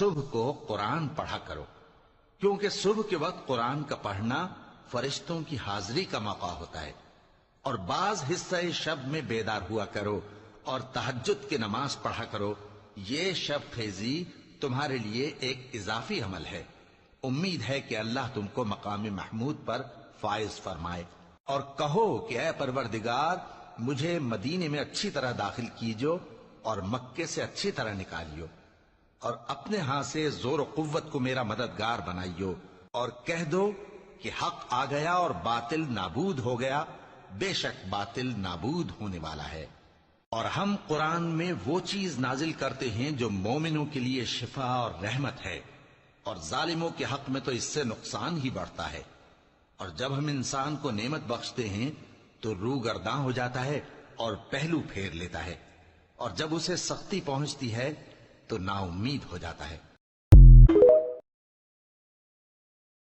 صبح کو قرآن پڑھا کرو، کیونکہ صبح کے وقت قرآن کا پڑھنا فرشتوں کی حاضری کا موقع ہوتا ہے، اور بعض حصہ شب میں بیدار ہوا کرو اور تہجد کی نماز پڑھا کرو۔ یہ شب خیزی تمہارے لیے ایک اضافی عمل ہے۔ امید ہے کہ اللہ تم کو مقام محمود پر فائز فرمائے۔ اور کہو کہ اے پروردگار، مجھے مدینے میں اچھی طرح داخل کیجو اور مکے سے اچھی طرح نکالیو، اور اپنے ہاں سے زور و قوت کو میرا مددگار بنائیو، اور کہہ دو کہ حق آ گیا اور باطل نابود ہو گیا، بے شک باطل نابود ہونے والا ہے۔ اور ہم قرآن میں وہ چیز نازل کرتے ہیں جو مومنوں کے لیے شفا اور رحمت ہے، اور ظالموں کے حق میں تو اس سے نقصان ہی بڑھتا ہے۔ اور جب ہم انسان کو نعمت بخشتے ہیں تو روح گرداں ہو جاتا ہے اور پہلو پھیر لیتا ہے، اور جب اسے سختی پہنچتی ہے تو نا امید ہو جاتا ہے۔